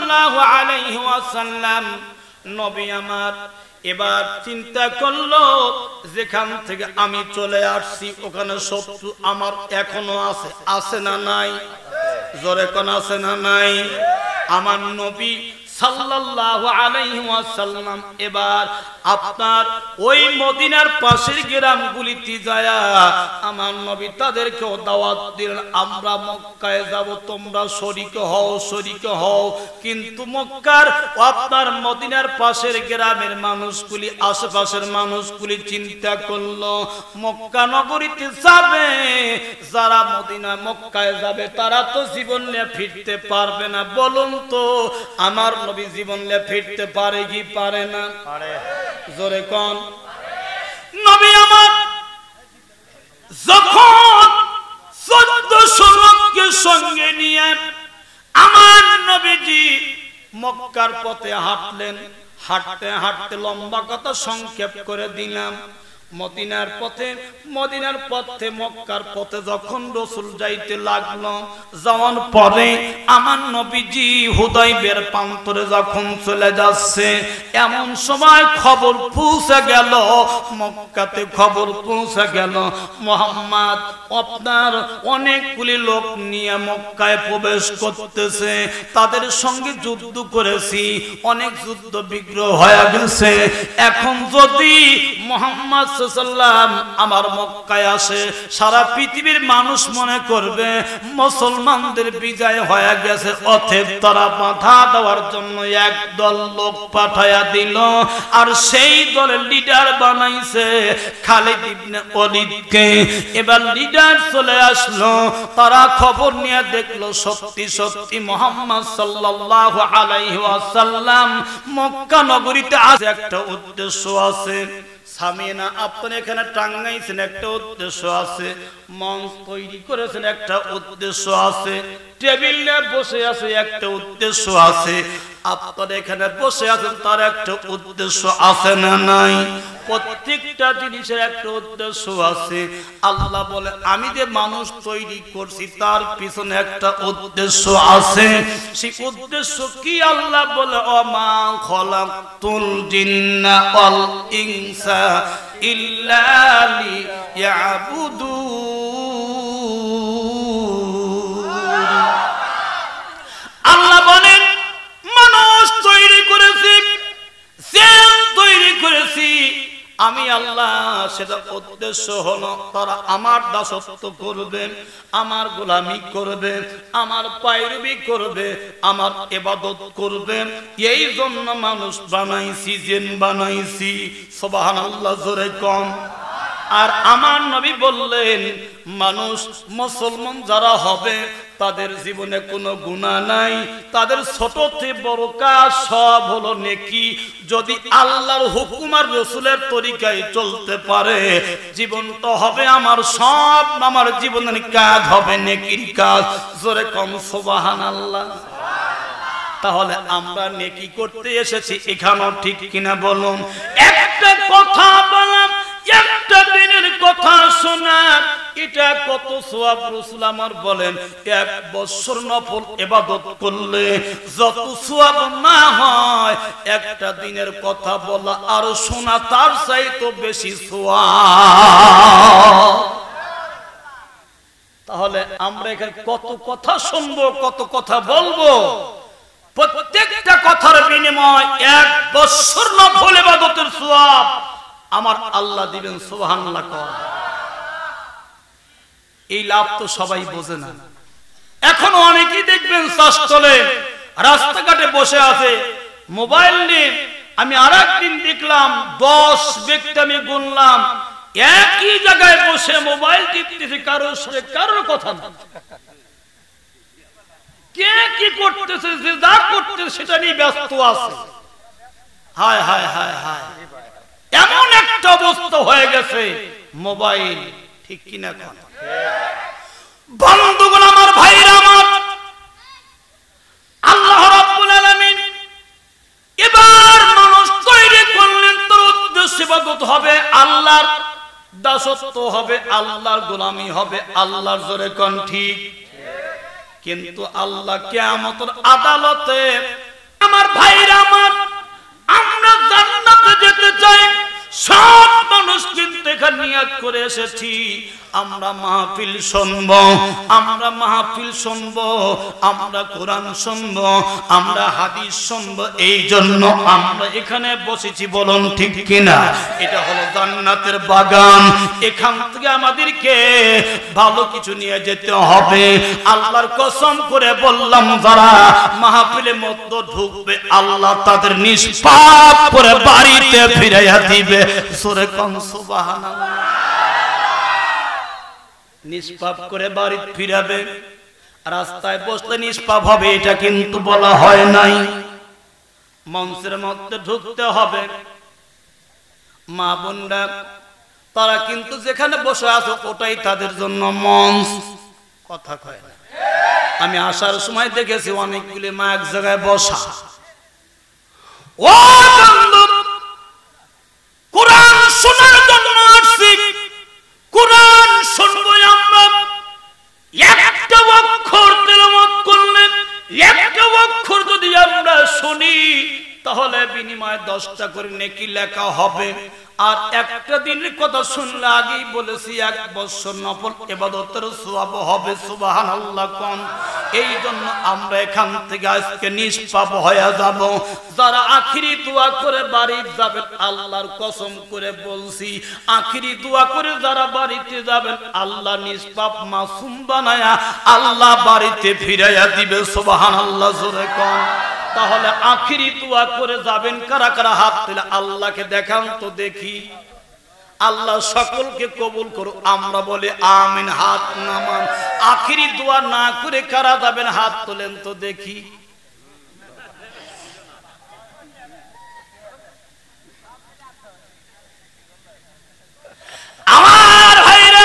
সাল্লাল্লাহু আলাইহি ওয়াসাল্লাম নবী আমার এবার চিন্তা করলো যেখান থেকে আমি চলে আসছি ওখানে শত্রু আমার এখনো আছে, আছে না নাই? জোরে কোন আছে না নাই? আমার নবী সাল্লাল্লাহু আলাইহি ওয়াসাল্লাম এবার আপনার ওই মদিনার পাশের গ্রামগুলিতে যায় আমার নবী তাদেরকেও দাওয়াত দিলেন, আমরা মক্কায় যাব, তোমরা শরীক হও, শরীক হও। কিন্তু মক্কার আপনার মদিনার পাশের গ্রামের মানুষগুলি, আশেপাশের মানুষগুলি চিন্তা করলো মক্কা নগরীতে যাবে, যারা মদিনা মক্কায় যাবে তারা তো জীবন নিয়ে ফিরতে পারবে না। বলুন তো আমার নবী জীবন নিয়ে ফিরতে পারে কি পারে না? পারে। জোরে কোন। নবী আমার যখন 1400 লোককে সঙ্গে নিয়ে আমার নবীজি মক্কার পথে হাঁটলেন। হাঁটতে হাঁটতে লম্বা কথা সংক্ষেপ করে দিলাম, মদিনার পথে মক্কার পথে যখন রাসূল যাইতে লাগলো, যাওয়ার পরে আমার নবীজি হুদাইবিয়ার প্রান্তরে যখন চলে যাচ্ছে এমন সময় খবর পৌঁছে গেল, মক্কাতে খবর পৌঁছে গেল মুহাম্মদ আপনার অনেকগুলি লোক নিয়ে মক্কায় প্রবেশ করতেছে, তাদের সঙ্গে যুদ্ধ করেছি, অনেক যুদ্ধ বিগ্রহ হয়ে গেছে। এখন যদি মুহাম্মদ সাল্লাল্লাহু আমার মক্কায় আসে সারা পৃথিবীর মানুষ মনে করবে মুসলমানদের বিজয় হয়ে গেছে, অতএব তারা বাধা দেওয়ার জন্য একদল লোক পাঠায়া দিল, আর সেই দলের লিডার বানাইছে খালিদ ইবনে ওয়ালিদকে। এবার লিডার চলে আসলো, তারা খবর নিয়ে দেখলো সত্যি সত্যি মুহাম্মদ সাল্লাল্লাহু আলাইহি ওয়াসাল্লাম মক্কা নগরীতে আছে, একটা উদ্দেশ্য আছে। সামিনা আপনি এখানে টাঙ্গাইছেন, একটা উদ্দেশ্য আছে। মঞ্চ তৈরি করেছেন, একটা উদ্দেশ্য আছে। টেবিলে বসে আছে, একটা উদ্দেশ্য আছে। আপনারা এখানে বসে আছেন, তার একটা উদ্দেশ্য আছে না নাই? প্রত্যেকটা জিনিসের একটা উদ্দেশ্য আছে। আল্লাহ বলে আমি যে মানুষ তৈরি করছি তার পিছনে একটা উদ্দেশ্য আছে। সেই উদ্দেশ্য কি? আল্লাহ বলে ওমা খলাকতুল জিন্না ওয়াল ইনসা ইল্লা লিয়াবুদুন। আল্লাহ বলেন মানুষ তৈরি করেছি, জিন তৈরি করেছি আমি আল্লাহ, সেটা উদ্দেশ্য হলো তারা আমার দাসত্ব করবে, আমার গোলামি করবে, আমার পায়রবি করবে, আমার ইবাদত করবে। এই জন্য মানুষ বানাইছি, জিন বানাইছি। সুবহানাল্লাহ, জোরে কম। আর আমার নবী বললেন মানুষ মুসলমান যারা হবে তাদের জীবনে কোনো গুনাহ নাই, তাদের ছোট থেকে বড় কাজ সব হলো নেকি। যদি আল্লাহর হুকুম আর রাসূলের তরিকায় চলতে পারে জীবন তো হবে আমার, সব আমার জীবনের কাজ হবে নেকির কাজ। জোরে কম সুবহানাল্লাহ। তাহলে আমরা নেকি করতে এসেছি এখানেও, ঠিক কিনা বলুন? একটা কথা বললাম, একটা দিনের কথা শোনা, এটা কত সওয়াব রাসূল আমার বলেন। 1 বছর নফল ইবাদত করলে যত সওয়াব না হয় একটা দিনের কথা বলা আর শোনা তার চাইতে বেশি সওয়াব। তাহলে আমরা এখানে কত কথা শুনবো, কত কথা বলবো, প্রত্যেকটা কথার বিনিময় 1 বছর নফল ইবাদতের সওয়াব আমার আল্লাহ দিবেন। সুবহানাল্লাহ। এই লাভ তো সবাই বোঝে না। এখন অনেকেই দেখবেন চাষতলে রাস্তাঘাটে বসে আছে মোবাইল নিয়ে। আমি আরেকদিন দেখলাম 10 ব্যক্তি আমি গুনলাম একই জায়গায় বসে মোবাইল টিপতেছে, কারোর সাথে কারোর কথা না। কে কি করতেছে, যে যা করতেছে সেটা নিয়ে ব্যস্ত আছে। হায় হায় হায় হায়, এমন একটা অবস্থা হয়ে গেছে মোবাইল, ঠিক কিনা? বন্ধুগণ আমার, ভাইরা আমার, আল্লাহ রাব্বুল আলামিন এবার মানুষ তৈরি করলেন, তার উদ্দেশ্য ইবাদত হবে, আল্লাহর দাসত্ব হবে, আল্লাহর গোলামি হবে, আল্লাহর জোরে কোন ঠিক। কিন্তু আল্লাহ কিয়ামতের আদালতে দেখার নিয়ত করে এসেছি আমরা মাহফিল শুনব, আমরা মাহফিল শুনব, আমরা কোরআন শুনব, আমরা হাদিস শুনব, এই জন্য আমরা এখানে বসেছি। বলুন ঠিক কিনা? এটা হলো জান্নাতের বাগান। এখান থেকে আমাদেরকে ভালো কিছু নিয়ে যেতে হবে। আল্লাহর কসম করে বললাম, যারা মাহফিলের মধ্যে ঢুকবে আল্লাহ তাদের নিষ্পাপ করে বাড়িতে ফিরাইয়া দিবে। সূরা কোন সুবহানাল্লাহ। নিষ্পাপ করে বাড়ি ফিরাবে, রাস্তায় বসলে নিষ্পাপ হবে এটা কিন্তু বলা হয় নাই। মঞ্চের মধ্যে ঢুকতে হবে। মা বোনরা তারা কিন্তু যেখানে বসে আছে ওটাই তাদের জন্য মঞ্চ। কথা কয় না। আমি আসার সময় দেখেছি অনেকগুলি মা এক জায়গায় বসা। ও বন্ধু, কোরআন শোনার জন্য আসছি, কোরআন শুনবো আমরা। একটা অক্ষর তেলাওয়াত করলে, একটা অক্ষর যদি আমরা শুনি তাহলে বিনিময়ে 10টা করে নেকি লেখা হবে। আর একটা দিনের কথা শুনলে আগেই বলেছি 1 বছর নফল ইবাদতের সওয়াব হবে। সুবহানাল্লাহ কোন। এই জন্য আমরা এখান থেকে আজকে নিষ্পাপ হয়ে যাব। যারা আখিরি দোয়া করে বাড়ি যাবেন, আল্লাহর কসম করে বলছি, আখিরি দোয়া করে যারা বাড়িতে যাবেন আল্লাহ নিষ্পাপ মাসুম বানায়া আল্লাহ বাড়িতে ফিরাইয়া দিবে। সুবহানাল্লাহ জোরে কোন। তাহলে আখিরি দোয়া করে যাবেন কারা কারা? হাত তুলে আল্লাহকে দেখান তো দেখি। আল্লাহ সকলকে কবুল করো। আমরা বলি আমিন। হাত নামান। আখিরি দোয়া না করে কারা যাবেন? হাত তোলেন তো দেখি। আমার ভাইরা,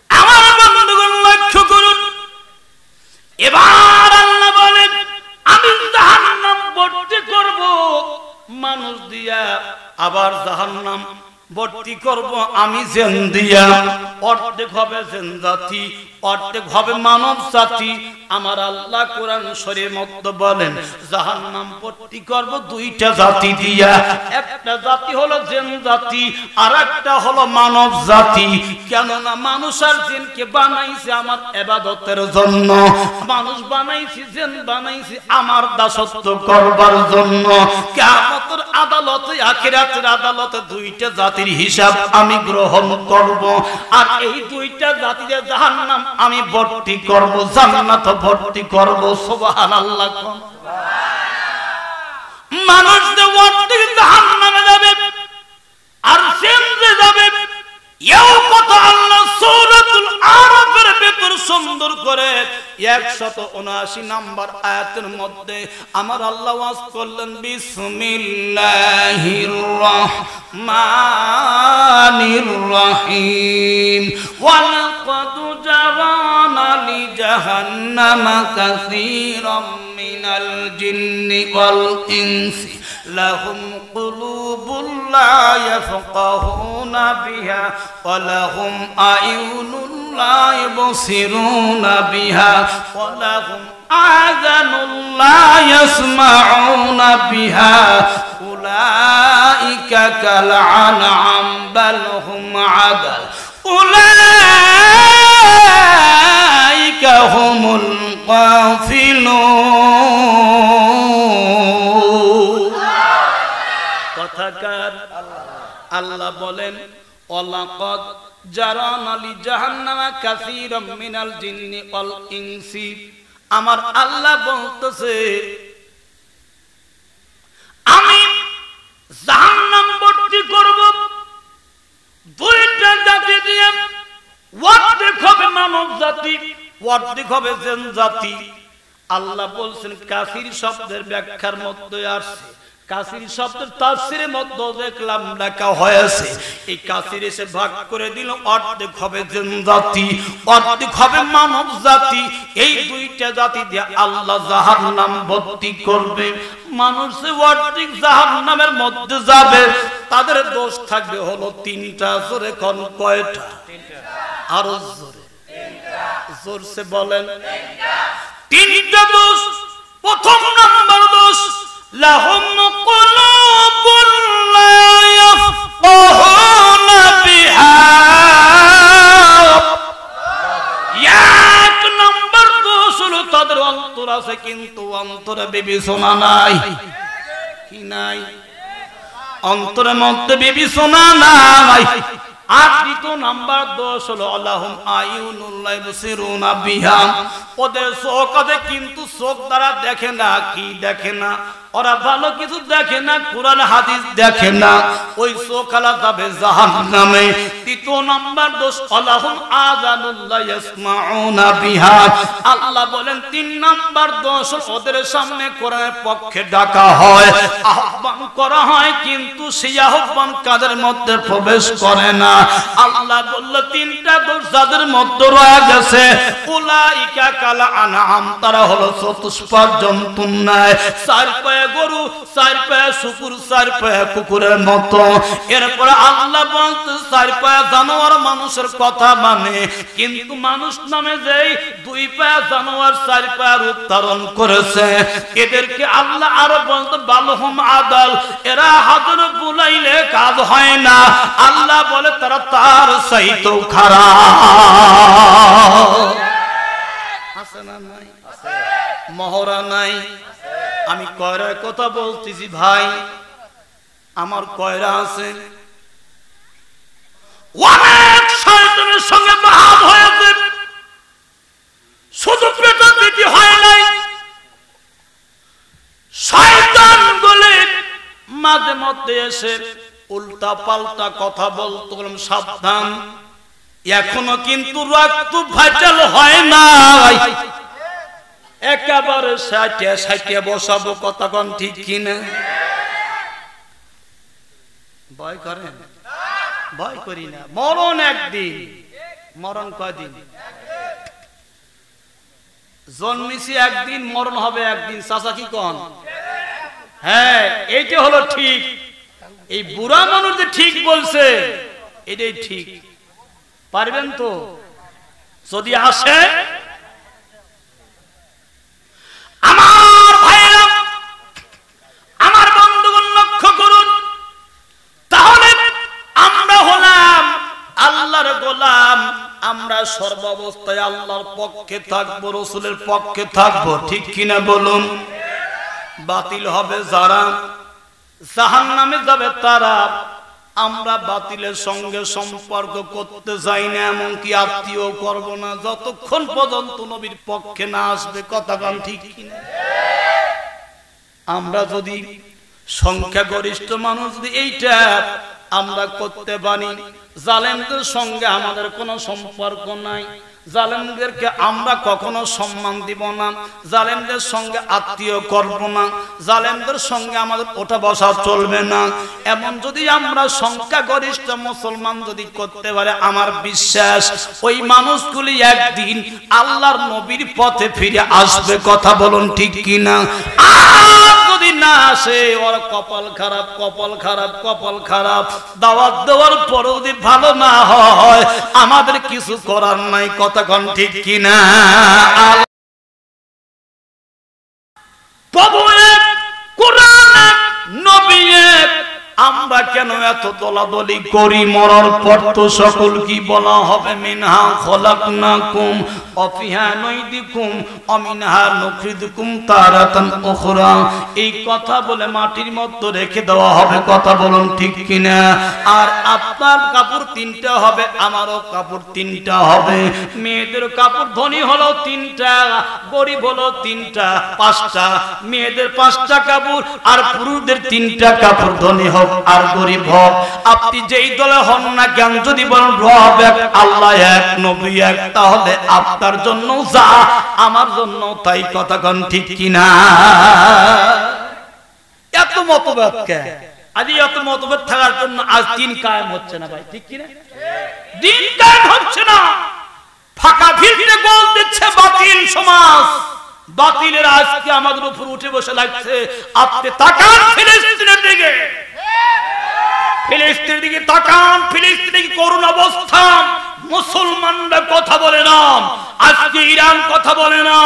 আমার বন্ধুগণ লক্ষ্য করুন। এবার আল্লাহ বলেন, আমি জাহান্নাম ভর্তি করব মানুষ দিয়া, আবার জাহান্নাম ভর্তি করব আমি জিন দিয়া। অর্ধেক হবে জিন জাতি, অর্ধেক হবে মানব জাতি। আমার আল্লাহ কোরআন শরীফের মধ্যে বলেন জাহান্নাম ভর্তি করব 2টা জাতি দিয়া। একটা জাতি হলো জিন জাতি, আর একটা হলো মানব জাতি। কেননা মানুষ আর জিনকে বানাইছে আমার ইবাদতের জন্য, মানুষ বানাইছি, জিন বানাইছি আমার দাসত্ব করবার জন্য। কিয়ামতের আদালতে, আখিরাতের আদালতে 2টা জাতির হিসাব আমি গ্রহণ করব। আর এই 2টা জাতির জাহান্নাম আমি ভর্তি করব, জান্নাত ভর্তি করব। সুবহানাল্লাহ। মানুষ ভর্তি জাহান্নামে যাবে আর জিন যাবে। এও কথা আল্লাহ সূরাতুল আরাফের ভিতর সুন্দর করে 179 নম্বর আয়াতের মধ্যে আমার আল্লাহ ওয়াজ করলেন, বিসমিল্লাহির রহমানির রহিম। ওয়ালাকাদ জারানা লিজাহান্নামা কাসীরাম মিনাল জিন্নি ওয়াল ইনসি লাহুম কুলুবুন লা ইয়াফকাহুনা বিহা ওয়া লাহুম আয়ুনুন লা ইবসিরুনা বিহা ওয়া লাহুম আযানুন লা ইয়াসমাউনা বিহা উলাইকা কাল আনআম বাল হুম আদাল উলাইকা হুমুল গাফিলুন। কথাকার আল্লাহ বলেন, ওয়ালাকাদ জারানা লিজাহান্নামা কাসীরাম মিনাল জিন্নি ওয়াল ইনসি। আমার আল্লাহ বলতেছে আমি জাহান্নাম ভর্তি করব 2টা জাতি দিয়ে। অর্ধেক হবে মানব জাতি, অর্ধেক হবে জিন জাতি। আল্লাহ বলছেন কাফির শব্দের ব্যাখ্যার মধ্যে আসছে, কাফির শব্দের তাফসীরের মধ্যে দেখলাম লেখা হয়েছে এই কাফির এসে ভাগ করে দিল, অর্ধেক হবে জিন জাতি, অর্ধেক হবে মানব জাতি। এই 2টা জাতি দিয়ে আল্লাহ জাহান্নাম ভর্তি করবে। মানুষ অর্ধেক জাহান্নামের মধ্যে যাবে, তাদের দোষ থাকবে হলো 3টা। জোরে কোন কয়টা? আরো জোরে, জোরসে বলেন। 3টা দোষ। প্রথম নাম্বার দোষ, লাহুম কুলুবুন লা ইয়াফকাহুনা অন্তর আছে কিন্তু অন্তরে বিবেচনা নাই। কি নাই? অন্তরের মধ্যে বিবেচনা নাই। আর দ্বিতীয় নাম্বার দোষ হলো আল্লাহুম আয়ুনুল্লাহ ইবসিরুনা বিহা, ওদের চোখ আছে কিন্তু চোখ দ্বারা দেখে না। কি দেখে না? ওরা ভালো কিছু দেখে না, কোরআন হাদিস দেখে না, ওই চোখ আলা যাবে জাহান্নামে। তৃতীয় নাম্বার দোষ আল্লাহুম আযানুল্লাহ ইয়াসমাউনা বিহা, আল্লাহ বলেন 3 নাম্বার দোষ ওদের সামনে কোরআনের পক্ষে ডাকা হয়, আহ্বান করা হয় কিন্তু সেই আহ্বান কাদের মধ্যে প্রবেশ করে না। আল্লাহ বলল 3টা দোষ যাদের মধ্যে রয়ে গেছে, উলাইকা কাল আনআম, তারা হলো চতুষ্পদ জন্তুর ন্যায়, 4 পায়ে গরু, 4 পায়ে শুকুর, 4 পায়ে কুকুরের মতো। এরপর আল্লাহ বলতে 4 পায়ে জানোয়ার মানুষের কথা মানে, কিন্তু মানুষ নামে যেই 2 পায়ে জানোয়ার 4 পায়ে রূপ ধারণ করেছে, এদেরকে আল্লাহ আরো বলতে বালহুম আদাল, এরা হাজার বুলাইলে কাজ হয় না। আল্লাহ বলে তারা তার চাইতেও খারাপ। আছে না নাই? মহরা নাই? আমি কয়রার কথা বলতেছি ভাই, আমার কয়রা আছে, অনেক শয়তানের সঙ্গে ভাব হয়েছে, শুধু পেটা পেটি হয় নাই, শয়তান বলে মাঝে মধ্যে এসে উল্টা পাল্টা কথা বলতো। সাবধান, এখনো কিন্তু রক্ত ভাইটাল হয় নাই, একেবারে সাইটে বসাবো। কথা কোন ঠিক কিনা? ভয় করেন? ভয় করি না। মরণ একদিন, মরণ কয়দিন? জন্মিছি একদিন, মরণ হবে একদিন। চাচা কি কন? হ্যাঁ, এইটা হলো ঠিক। এই বুড়া মানুষ যে ঠিক বলছে এটাই ঠিক। পারবেন তো? যদি আসে আমার ভাইরা, আমার বন্ধুগণ লক্ষ্য করুন, তাহলে আমরা হলাম আল্লাহর গোলাম। আমরা সর্বাবস্থায় আল্লাহর পক্ষে থাকবো, রাসূলের পক্ষে থাকবো। ঠিক কিনা বলুন? বাতিল হবে যারা, জাহান্নামে যাবে তারা। আমরা বাতিলের সঙ্গে সম্পর্ক করতে চাই না, এমনকি আত্মীয় করব না যতক্ষণ পর্যন্ত নবীর পক্ষে না আসবে। কথা গান ঠিক কিনা? আমরা যদি সংখ্যাগরিষ্ঠ মানুষ যদি এইটা আমরা করতে পারি, জালেমদের সঙ্গে আমাদের কোনো সম্পর্ক নাই, জালেমদেরকে আমরা কখনো সম্মান দিব না, জালেমদের সঙ্গে আত্মীয় করব না, জালেমদের সঙ্গে আমাদের ওঠা বসা চলবে না, এমন যদি আমরা সংখ্যাগরিষ্ঠ মুসলমান যদি করতে পারে, আমার বিশ্বাস ওই মানুষগুলি একদিন আল্লাহর নবীর পথে ফিরে আসবে। কথা বলুন ঠিক কিনা? আর যদি না আসে, ওর কপাল খারাপ, কপাল খারাপ, কপাল খারাপ। দাওয়াত দেওয়ার পরেও যদি ভালো না হয়, আমাদের কিছু করার নাই। কতক্ষণ ঠিক কিনা? প্রভু এক, কোরআন এক, নবী এক, আমরা কেন এত দলাদলি করি? মরার পর তো সকল কি বলা হবে? মিনহা খলাকনাকুম ওয়া ফিহা নুইদুকুম ওয়া মিনহা নুখরিজুকুম তারাতান উখরা। এই কথা বলে মাটির মধ্যে রেখে দেওয়া হবে। কথা বলুন ঠিক কিনা? আর আপনার কাপড় 3টা হবে, আমারও কাপড় 3টা হবে। মেয়েদের কাপড় ধনী হলো 3টা, গরিব হলো 3টা, 5টা। মেয়েদের 5টা কাপড় আর পুরুষদের 3টা কাপড়, ধনী হোক আর গরিব হোক। আপনি যেই দলে হন না কেন, যদি বলেন রব এক, আল্লাহ এক, নবী এক, তাহলে আপনার জন্য যা, আমার জন্য তাই। কথা কোন ঠিক কিনা? এত মতভেদ কে? আজ এত মতভেদ থাকার জন্য আজ দিন কায়েম হচ্ছে না ভাই। ঠিক কিনা? দিন কায়েম হচ্ছে না। ফাঁকা ভিড়ে গোল দিচ্ছে বাতিল সমাজ। বাতিলের আজকে আমাদের উপর উঠে বসে লাগছে। আপনি তাকান ফিলিস্তিনের দিকে, ফিলিস্তিনের দিকে তাকান। ফিলিস্তিনে কি করুণ অবস্থা! মুসলমানরা কথা বলে না, আজকে ইরান কথা বলে না,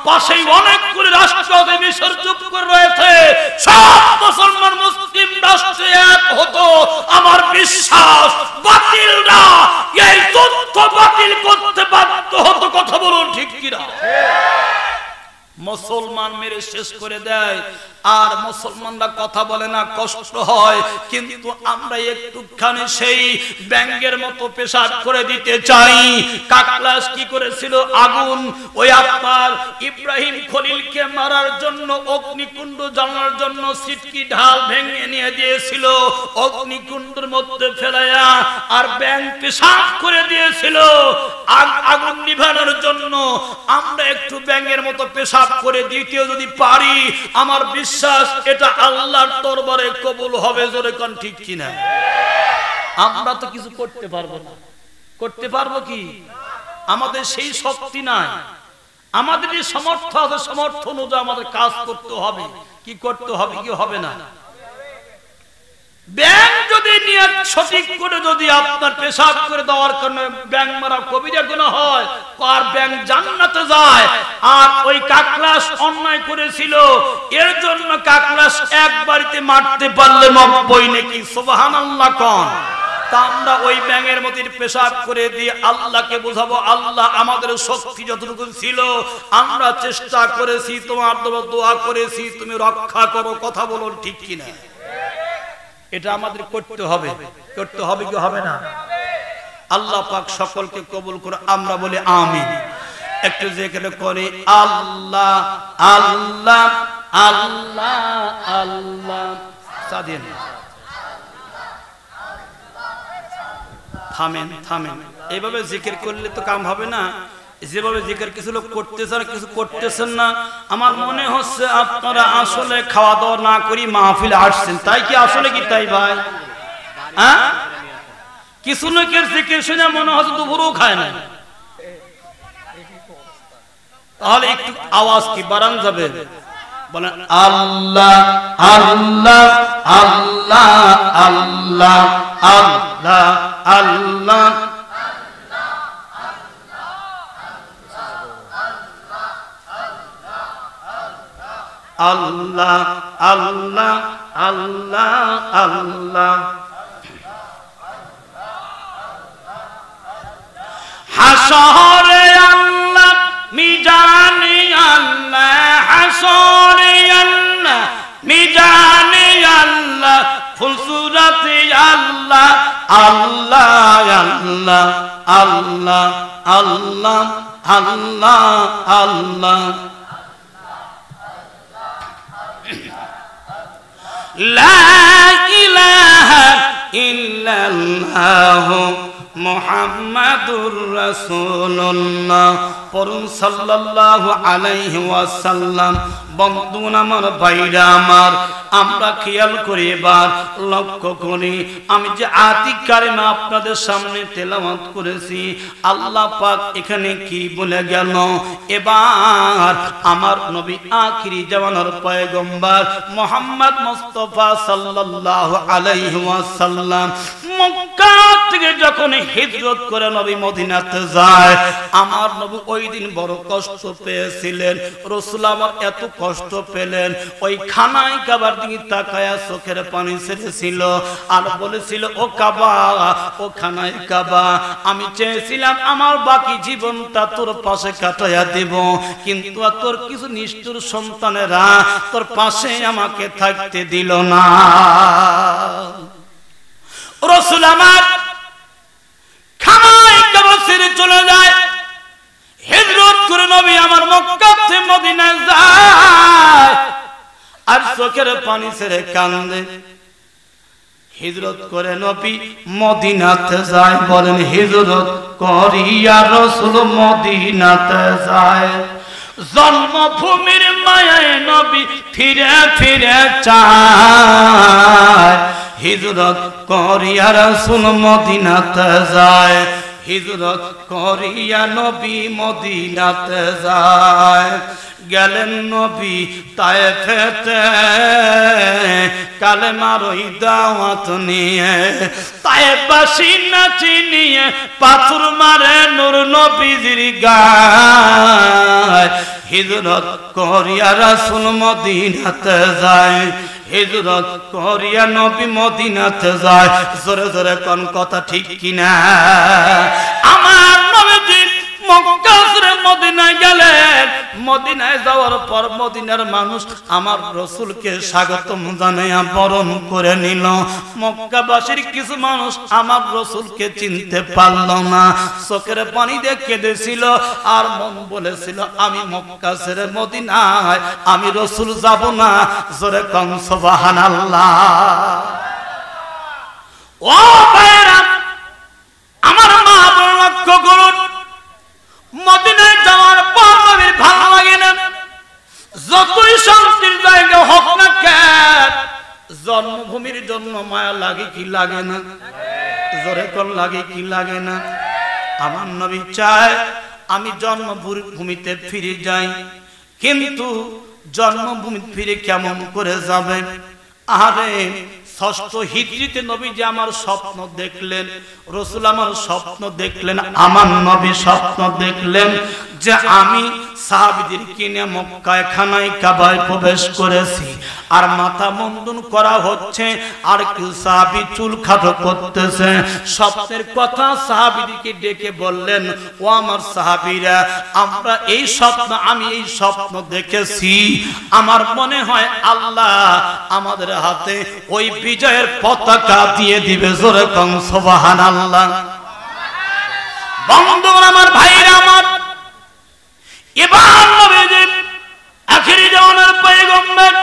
পাশেই অনেকগুলি রাষ্ট্র মিশর চুপ করে রয়েছে। সব মুসলমান মুসলিম রাষ্ট্র এক হতো, আমার বিশ্বাস বাতিলরা এই তথ্য বাতিল করতে বাধ্য হতো। কথা বলুন ঠিক কিনা? শেষ করে দেয় আর মুসলমানরা কথা বলে না, কষ্ট হয়, কিন্তু আমরা একটুখানি সেই ব্যাঙের মতো পেশাব করে দিতে চাই। কাকলাস কি করেছিল? আগুন ওই আপনার ইব্রাহিম খলিলকে মারার জন্য অগ্নিকুণ্ড জ্বালানোর জন্য সিটকি ঢাল ভেঙে নিয়ে দিয়েছিল অগ্নিকুণ্ডের মধ্যে ফেলায়া, আর ব্যাঙ পেশাব করে দিয়েছিল আগুন নিভানোর জন্য। আমরা একটু ব্যাঙের মতো পেশাব করে দিতেও যদি পারি, আমার বিশ্বাস এটা আল্লাহর দরবারে কবুল হবে। জোরে কোন ঠিক কিনা? আমরা তো কিছু করতে পারবো না। করতে পারবো কি? আমাদের সেই শক্তি নাই। আমাদের যে সামর্থ্য আছে, সামর্থ্য অনুযায়ী আমাদের কাজ করতে হবে। কি করতে হবে, কি হবে না? ব্যাঙ যদি নিয়ত সঠিক করে যদি আপনার পেশাব করে দেওয়ার কারণে ব্যাঙ মারা কবিরা গুনাহ হয়, আর ব্যাঙ জান্নাতে যায়। আর ওই কাকলাস অন্যায় করেছিল, এর জন্য কাকলাস এক বাড়িতে মারতে পারলে 90 নাকি। সুবহানাল্লাহ কোন। তা আমরা ওই ব্যাঙের মতো পেশাব করে দিয়ে আল্লাহকে বোঝাবো, আল্লাহ আমাদের শক্তি যতটুকু ছিল আমরা চেষ্টা করেছি, তোমার দোয়া করেছি, তুমি রক্ষা করো। কথা বলো ঠিক কিনা? এটা আমাদের করতে হবে। করতে হবে কি হবে না? আল্লাহ পাক সকলকে কবুল করে। আমরা বলি আমিন। একটু জিকির করি আল্লাহ আল্লাহ আল্লাহ আল্লাহ। সাদিন থামেন থামেন। এইভাবে জিকির করলে তো কাম হবে না। যেভাবে জিকির কিছু লোক করতেছে আর কিছু করতেছেন না, আমার মনে হচ্ছে আপনারা আসলে খাওয়া দাওয়া না করি মাহফিলে আসছেন। তাই কি? আসলে কি তাই ভাই? হ্যাঁ, কিছু লোকের জিকির শুনে মনে হচ্ছে দুপুরও খায় না। তাহলে একটু আওয়াজ কি বাড়ান যাবে? বলেন আল্লাহ আল্লাহ আল্লাহ আল্লাহ আল্লাহ আল্লাহ। আল্লাহ আল্লাহ আল্লাহ আল্লাহ। হাসরে আল্লাহ, মিজানে আল্লাহ, হাসরে আল্লাহ, মিজানে আল্লাহ, ফুলসুরাতে আল্লাহ, আল্লাহ আল্লাহ আল্লাহ আল্লাহ আল্লাহ আল্লাহ। লা ইলাহা ইল্লাল্লাহ মুহাম্মাদুর রাসূলুল্লাহ। পড়ুন সাল্লাল্লাহু আলাইহি ওয়াসাল্লাম। বন্ধুগণ আমার, ভাইরা আমার, আমরা খেয়াল করি, এবার লক্ষ্য করি, আমি যে আয়াত কারিমা আপনাদের সামনে তেলাওয়াত করেছি, আল্লাহ পাক এখানে কি বলে গেল? এবার আমার নবী আখিরি জামানার পয়গম্বর মুহাম্মদ মুস্তাফা সাল্লাল্লাহু আলাইহি ওয়াসাল্লাম মক্কা থেকে যখন হিজরত করে নবী মদিনাতে যায়, আমার নবী ওই দিন বড় কষ্ট পেয়েছিলেন। রাসূল আমার এত কষ্ট পেলেন, ওই খানায় কাবার দিকে তাকায়া চোখের পানি ছেড়েছিল আর বলেছিল, ও কাবা, ও খানায় কাবা, আমি চেয়েছিলাম আমার বাকি জীবনটা তোর পাশে কাটাইয়া দেব, কিন্তু তোর কিছু নিষ্ঠুর সন্তানেরা তোর পাশে আমাকে থাকতে দিল না। রাসূল আমার খানায় কাবা ছেড়ে চলে যায়, হিজরত করে নবী আমার মক্কা থেকে মদিনায় যায় আর চোখের পানি ছেড়ে কান্দে। হিজরত করে নবী মদিনাতে যায়। বলেন হিজরত করিয়া রাসূল মদিনাতে যায়। জন্মভূমির মায়ায় নবী ফিরে ফিরে চায়। হিজরত করিয়া রাসূল মদিনাতে যায়। হিজরত করিয়া নবী মদিনাতে যায়। গেলেন নবী তায়েফেতে কালেমার ওই দাওয়াত নিয়ে, তায়েফবাসী নাচি নিয়ে পাথর মারে নূর নবীজির গায়। হিজরত করিয়া রাসূল মদিনাতে যায়। হিজরত করিয়া নবী মদিনাতে যায়। জোরে জোরে কোন কথা ঠিক কিনা? আমার নবীজি মক্কা ছেড়ে মদিনায় গেলেন। মদিনায় যাওয়ার পর মদিনার মানুষ আমার রাসূলকে স্বাগতম জানাইয়া বরণ করে নিল। মক্কাবাসীর কিছু মানুষ আমার রাসূলকে চিনতে পারল না, চোখের পানি দিয়ে কেঁদেছিল আর মন বলেছিল আমি মক্কা ছেড়ে মদিনায় আমি রাসূল যাব না। জোরে কোন সুবহানাল্লাহ। ও ভাইরা আমার মা বড় লক্ষ্য করুন, মদিনায় যাওয়ার পর নবীর ভালো লাগে না। যতই শান্তির জায়গা হোক না কেন, জন্মভূমির জন্য মায়া লাগে কি লাগে না? জোরে কোন লাগে কি লাগে না? আমার নবী চায় আমি জন্মভূমিতে ফিরে যাই, কিন্তু জন্মভূমি ফিরে কেমন করে যাবে? আরে ৬ষ্ঠ হিজরিতে নবীজি আমার স্বপ্ন দেখলেন, রাসূল আমার স্বপ্ন দেখলেন, আমার নবী স্বপ্ন দেখলেন যে আমি সাহাবীদেরকে নিয়ে মক্কায় খানায় কাবায় প্রবেশ করেছি আর মাথা মুন্ডন করা হচ্ছে আর কেউ সাহাবী চুল খাটো করতেছে। স্বপ্নের কথা সাহাবীদেরকে ডেকে বললেন, ও আমার সাহাবীরা, আমরা আমি এই স্বপ্ন দেখেছি, আমার মনে হয় আল্লাহ আমাদের হাতে ওই বিজয়ের পতাকা দিয়ে দিবে। জোরে কোন সুবহানাল্লাহ। বন্ধুরা আমার, ভাইরা আমার, এবার নবীজি আখিরি জামানার পয়গম্বর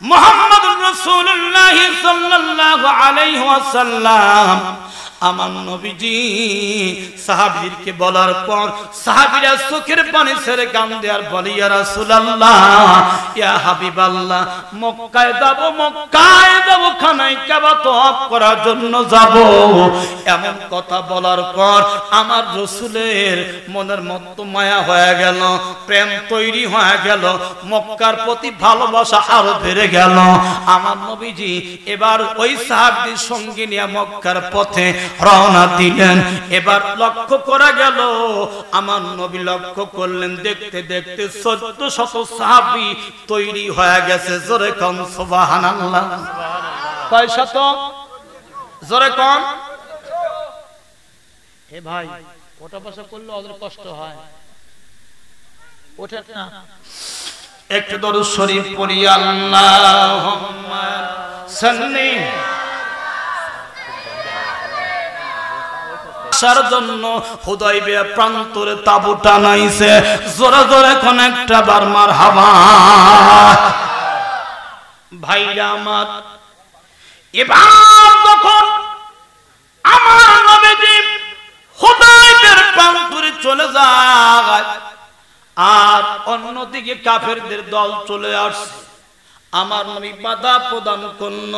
মুহাম্মদুর রাসূলুল্লাহ সাল্লাল্লাহু আলাইহি ওয়াসাল্লাম আমার নবীজি সাহাবীদেরকে বলার পর সাহাবীরা চোখের পানি ছেড়ে কান্দে আর বলে, ইয়া রাসূলুল্লাহ, ইয়া হাবিবাল্লাহ, মক্কায় যাব খানায় কাবা তওয়াফ করার জন্য যাব। এমন কথা বলার পর আমার রাসূলের মনের মধ্যে মায়া হয়ে গেল, প্রেম তৈরি হয়ে গেল, মক্কার প্রতি ভালোবাসা আরো বেড়ে গেল। আমার নবীজি এবার ওই সাহাবীদের সঙ্গে নিয়ে মক্কার পথে রওনা দিলেন। এবার লক্ষ্য করা গেল, আমার নবী লক্ষ্য করলেন, দেখতে দেখতে ১৪০০ সাহাবী তৈরি হয়ে গেছে। জোরে কোন সুবহানাল্লাহ। কয় শত? জোরে কোন। এ ভাই, ওটা বসা করলে ওদের কষ্ট হয়, ওঠে না। একটু দরুদ শরীফ পড়ি। আল্লাহুম্মা সাল্লি জন্য হুদাইবিয়া প্রান্তরে তাবু টানাইছে। জোরে জোরে কোন একটা বার মারহাবা। ভাইরা আমার, এবার যখন আমার নবীজি হুদাইবিয়ার প্রান্তরে চলে যায় আর অন্যদিকে কাফেরদের দল চলে আসছে, আমার নবী বাধা প্রদান করল।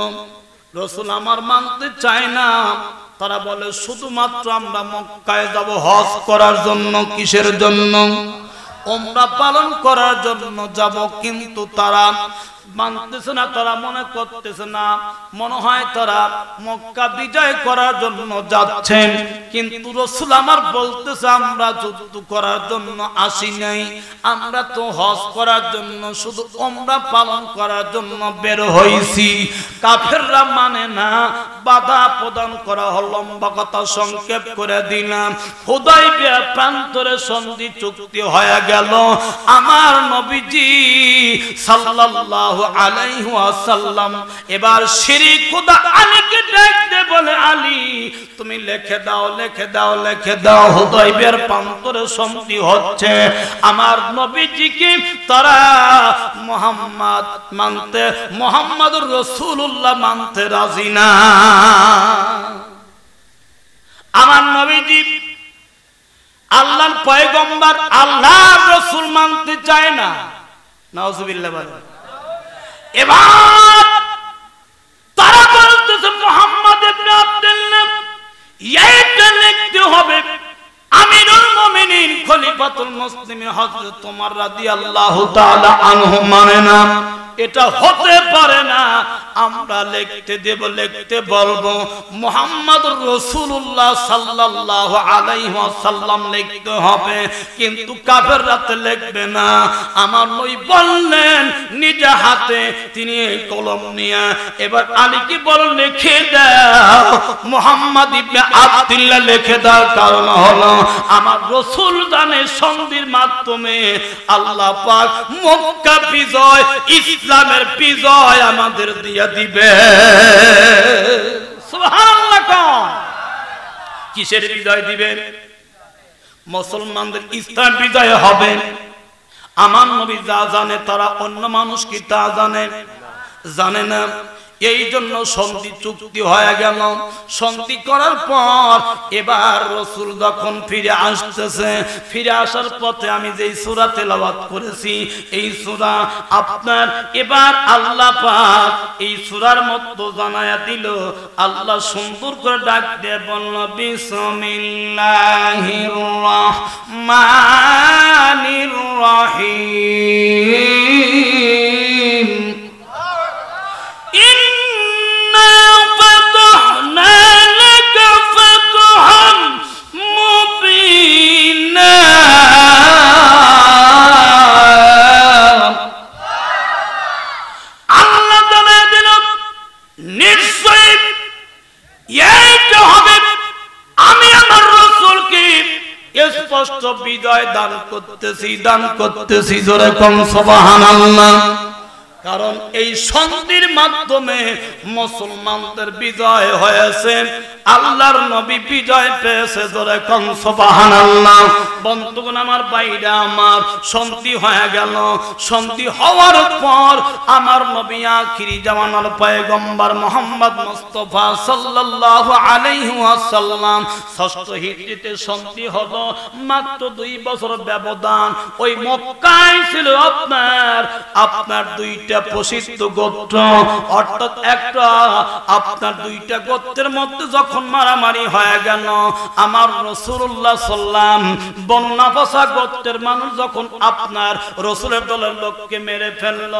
রাসূল আমার মানতে চায় না। তারা বলে শুধুমাত্র আমরা মক্কায় যাব হজ করার জন্য। কিসের জন্য? উমরা পালন করার জন্য যাব। কিন্তু তারা মানতেছে না, তারা মনে করতেছে না, মনে হয় তারা মক্কা বিজয় করার জন্য যাচ্ছেন। কিন্তু রাসূল আমার বলতেছে আমরা যুদ্ধ করার জন্য আসি নাই, আমরা তো হজ করার জন্য, শুধু উমরা পালন করার জন্য বের হইছি। কাফেররা মানে না, বাধা প্রদান করা হলো। লম্বা কথা সংক্ষেপ করে দিলাম, হুদাইবিয়া প্রান্তরে সন্ধি চুক্তি হয়ে গেল। আমার নবীজি সাল্লাল্লাহু আলাইহি ওয়াসাল্লাম এবার শিরিক খুদা আলীকে ডাকতে বলে, আলী তুমি লিখে দাও, লিখে দাও, লিখে দাও, হুদাইবিয়ার প্রান্তরে সন্ধি হচ্ছে। আমার নবীজিকে তারা মুহাম্মাদুর রাসূলুল্লাহ মানতে রাজি না। আমার নবীজি আল্লাহর পয়গম্বর, আল্লাহর রাসূল মানতে চায় না। নাউজুবিল্লাহ বলেন। এবার তারা বলতেছে মুহাম্মদ ইবনে আব্দুল্লাহ, এইটা লিখতে হবে আমিরুল মুমিনিন খলিফাতুল মুসলিমিন হযরত ওমর রাদিয়াল্লাহু তাআলা আনহু মানে না। এটা হতে পারে না। আমরা লিখতে দেব, লিখতে বলবো মুহাম্মদুর রাসূলুল্লাহ সাল্লাল্লাহু আলাইহি ওয়াসাল্লাম লিখতে হবে, কিন্তু কাফেররা তো লিখবে না। আমার নবী বললেন নিজে হাতে তিনি এই কলম নিয়ে এবার আলীকে বল লিখে দাও, মুহাম্মদ ইবনে আব্দুল্লাহ লিখে দাও। কারণ হলো আমার রাসূল জানে সন্ধির মাধ্যমে আল্লাহ পাক মক্কা বিজয়, ইসলামের বিজয় আমাদের দিয়ে দিবে। সুবহানাল্লাহ। কিসের বিজয় দিবে? মুসলমানদের ইসলাম বিজয় হবে। আমার নবী যা জানে তারা অন্য মানুষ কি তা জানে না। এই জন্য সন্ধি চুক্তি হয়ে গেল। সন্ধি করার পর এবার রাসূল যখন ফিরে আসতেছে, ফিরে আসার পথে আমি যেই সূরা তেলাওয়াত করেছি এই সূরা আপনার এবার আল্লাহ পাক এই সূরার মধ্যে জানায়া দিল। আল্লাহ সুন্দর করে ডাক দিয়ে বলল বিসমিল্লাহির রহমানির রহিম। স্পষ্ট বিজয় দান করতেছি জোরে কম সুবহানাল্লাহ। কারণ এই সন্ধির মাধ্যমে মুসলমানদের বিজয় হয়েছে, আল্লাহর নবী বিজয় পেয়েছে জোরে কম সুবহানাল্লাহ। বন্ধুগণ আমার ভাইরা আমার, সন্ধি হয়ে গেল। সন্ধি হওয়ার পর আমার নবী আখিরি জামানার পয়গম্বর মুহাম্মদ মুস্তাফা সাল্লাল্লাহু আলাইহি ওয়াসাল্লাম 6 হিজরিতে সন্ধি হলো। মাত্র 2 বছর ব্যবধান। ওই মক্কায় ছিল আপনার দুইটা প্রসিদ্ধ গোত্র, অর্থাৎ একটা আপনার দুইটা গোত্রের মধ্যে যখন মারামারি হয়ে গেল, আমার রাসূলুল্লাহ সাল্লাম বনু নাফসা গোত্রের মানুষ যখন আপনার রাসূলের দলের লোককে মেরে ফেলল,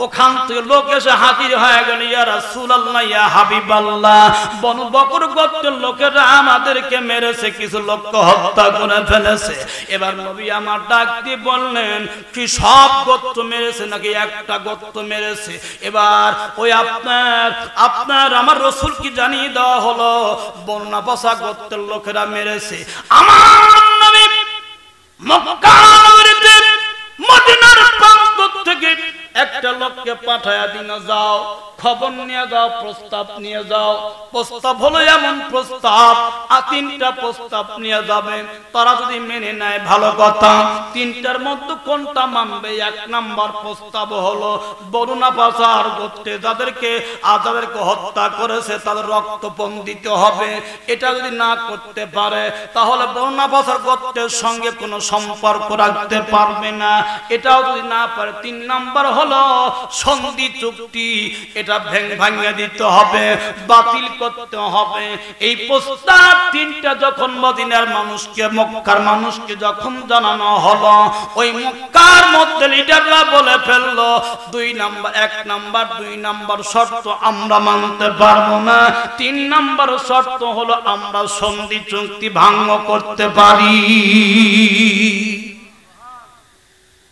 ওখান থেকে লোক এসে হাজির হয়ে গেল, ইয়া রাসূলুল্লাহ ইয়া হাবিবাল্লাহ, বনু বকর গোত্রের লোকেরা আমাদেরকে মেরেছে, কিছু লোককে হত্যা করে ফেলেছে। এবার নবী আমার ডাক দিয়ে বললেন কি সব গোত্র মেরেছে নাকি একটা গোত্র মেরেছে? এবার ওই আপনার আমার রাসূল কি জানিয়ে দেওয়া হলো বনু নাফসা গোত্রের লোকেরা মেরেছে। আমার নবী মক্কা নগরীতে মদিনার প্রান্ত থেকে একটা লোককে পাঠায়া দিন, যাও খবর নিয়ে যাও, প্রস্তাব নিয়ে যাও। প্রস্তাব হলো এমন প্রস্তাব, 3টা প্রস্তাব নিয়ে যাবে। তারা যদি মেনে নেয় ভালো কথা, 3টার মধ্যে কোনটা মানবে? 1 নাম্বার প্রস্তাব হলো বনু নাফসার গোত্রে যাদেরকে হত্যা করেছে তাদের রক্তপণ দিতে হবে। এটা যদি না করতে পারে তাহলে বনু নাফসার গোত্রের সঙ্গে কোনো সম্পর্ক রাখতে পারবে না। এটাও যদি না পারে 3 নাম্বার হলো সন্ধি চুক্তি, এটা ভাঙিয়ে দিতে হবে, বাতিল করতে হবে। এই প্রস্তাব 3টা যখন মদিনার মানুষকে, মক্কার মানুষকে যখন জানানো হলো, ওই মক্কার মধ্যে লিডাররা বলে ফেললো 2 নাম্বার 1 নাম্বার 2 নাম্বার শর্ত আমরা মানতে পারবো না, 3 নাম্বার শর্ত হলো আমরা সন্ধি চুক্তি ভঙ্গ করতে পারি।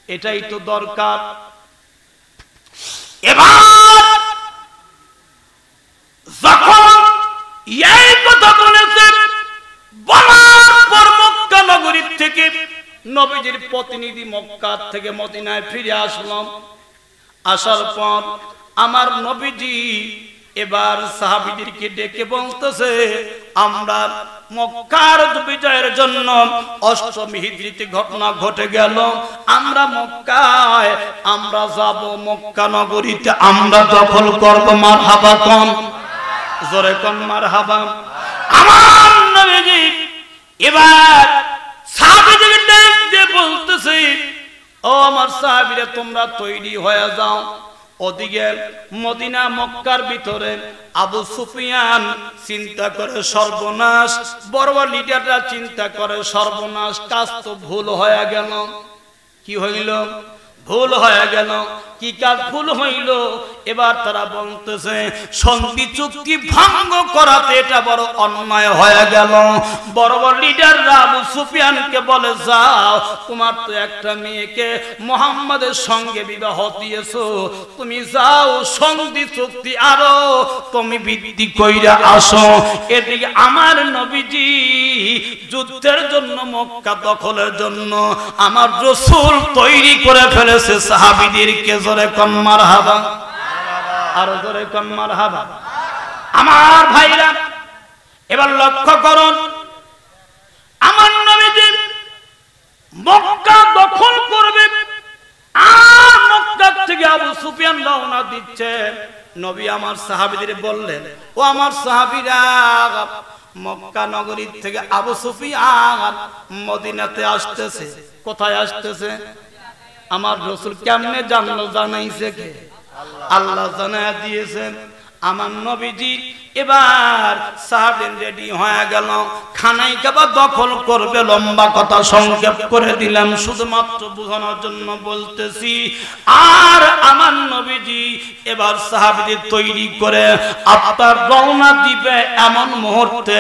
এটাই তো দরকার। এবার যখন এই কথা বলেছে, বলার পর মক্কা নগরী থেকে নবীজির প্রতিনিধি মক্কা থেকে মদিনায় ফিরে আসলাম। আসার পর আমার নবীজি এবার সাহাবীদেরকে ডেকে বলতেছে, আমরা মক্কার বিজয়ের জন্য 8 হিজরিতে ঘটনা ঘটে গেল। আমরা মক্কায় আমরা যাব, মক্কা নগরীতে আমরা দখল করব। মারহাবা কোন জোরে কোন মারহাবা। আমার নবীজি এবার সাহাবীদেরকে ডেকে বলতেছে, ও আমার সাহাবীরা তোমরা তৈরি হয়ে যাও। ওদিকে মদিনা মক্কার ভিতরে আবু সুফিয়ান চিন্তা করে সর্বনাশ, বড় লিডাররা চিন্তা করে সর্বনাশ, কাজ তো ভুল হয়ে গেল। কি হইল? ভুল হয়ে গেল। কি কাজ ভুল হইল? এবার তারা বলতেছে সন্ধি চুক্তি ভঙ্গ করাতে এটা বড় অন্যায় হয়ে গেল। বড় বড় লিডাররা আবু সুফিয়ানকে বলে, যাও, তোমার তো একটা মেয়েকে মুহাম্মাদের সঙ্গে বিবাহ দিয়েছো, তুমি যাও সন্ধি চুক্তি আরো তুমি বৃদ্ধি কইরা আসো। এদিকে আমার নবীজি যুদ্ধের জন্য, মক্কা দখলের জন্য আমার রাসূল তৈরি করে ফেলেছে সাহাবীদেরকে। জোরে কোন মারহাবা, আরো জোরে কোন মারহাবা। আমার ভাইরা এবার লক্ষ্য করুন, আমার নবীজি মক্কা দখল করবে আর মক্কা থেকে আবু সুফিয়ান রওনা দিচ্ছে। নবী আমার সাহাবীদের বললেন, ও আমার সাহাবীরা, মক্কা নগরী থেকে আবু সুফিয়ান মদিনাতে আসতেছে। কোথায় আসতেছে? আমার রাসূল কেমনে জানলো? জানাইছে কে? আল্লাহ জানায়া দিয়েছেন। আমার নবীজি এবার সাহাবীন রেডি হয়ে গেল, খানায় কাবা দখল করবে। লম্বা কথা সংক্ষেপ করে দিলাম, শুধুমাত্র বোঝানোর জন্য বলতেছি। আর আমার নবীজি এবার সাহাবীদের তৈরি করে আপনার রওনা দিবে। এমন মুহূর্তে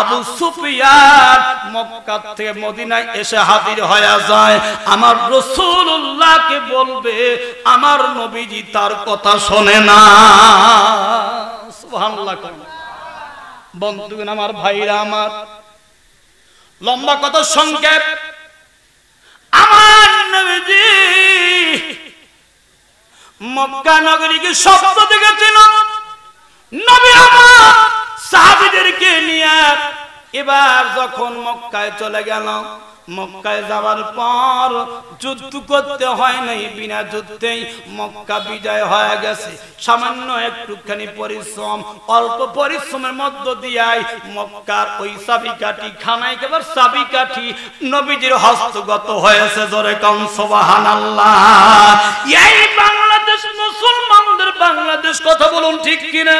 আবু সুফিয়ান মক্কা থেকে মদিনায় এসে হাজির হয়ে যায়। আমার রাসূলুল্লাহকে বলবে আমার নবীজি তার কথা শোনে না। সুবহানাল্লাহ। বন্ধুগণ আমার, ভাইরা আমার, লম্বা কথা সংক্ষেপ, আমার নবীজি মক্কা নগরীকে স্বপ্ন দেখেছিল। নবী আমার সাহাবীদেরকে নিয়ে এবার যখন মক্কায় চলে গেল, মক্কায় যাওয়ার পর যুদ্ধ করতে হয় নাই, বিনা যুদ্ধেই মক্কা বিজয় হয়ে গেছে। সামান্য একটুখানি পরিশ্রম, অল্প পরিশ্রমের মধ্য দিয়াই মক্কার ওই চাবিকাঠি, খানায় কেবল চাবিকাঠি নবীজির হস্তগত হয়েছে। জোরে কোন সুবহানাল্লাহ। এই বাংলাদেশ মুসলমানদের বাংলাদেশ, কথা বলুন ঠিক কিনা?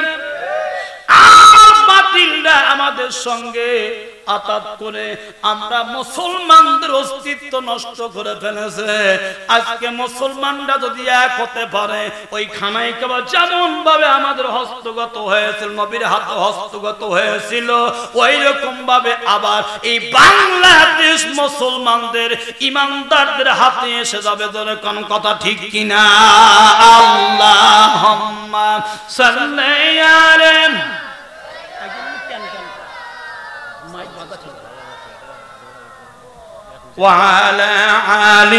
আর বাতিলরা আমাদের সঙ্গে আতাত করে আমরা মুসলমানদের অস্তিত্ব নষ্ট করে ফেলেছে। আজকে মুসলমানরা যদি এক হতে পারে, ওই খানায় কাবা যেমন ভাবে আমাদের হস্তগত হয়েছিল, নবীর হাতে হস্তগত হয়েছিল, ওই রকম ভাবে আবার এই বাংলাদেশ মুসলমানদের ইমানদারদের হাতে এসে যাবে। ধরে কোন কথা ঠিক কিনা? আল্লাহুম্মা সাল্লি আলাইহি وعلى آل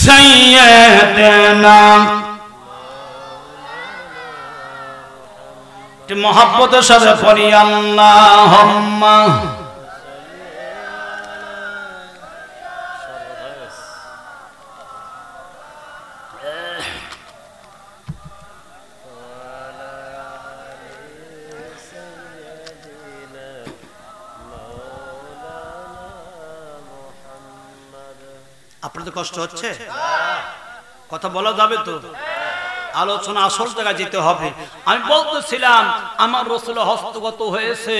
سيدنا মোহাব্বতের সাথে পড়ি আল্লাহুম্মা আপনাদের কষ্ট হচ্ছে? কথা বলা যাবে তো? আলোচনা আসল জায়গায় যেতে হবে। আমি বলতেছিলাম আমার রাসূল হস্তগত হয়েছে,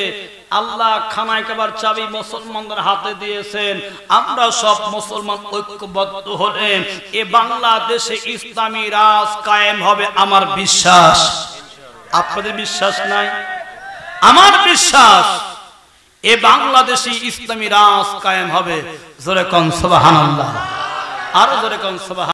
আল্লাহ খানায় কাবার চাবি মুসলমানদের হাতে দিয়েছেন। আমরা সব মুসলমান ঐক্যবদ্ধ হলে এ বাংলাদেশে ইসলামী রাজ কায়েম হবে, আমার বিশ্বাস। আপনাদের বিশ্বাস নাই? আমার বিশ্বাস এ বাংলাদেশে ইসলামী রাজ কায়েম হবে। জোরে কোন সুবহানাল্লাহ, আরো জোরে কোন সুবহানাল্লাহ।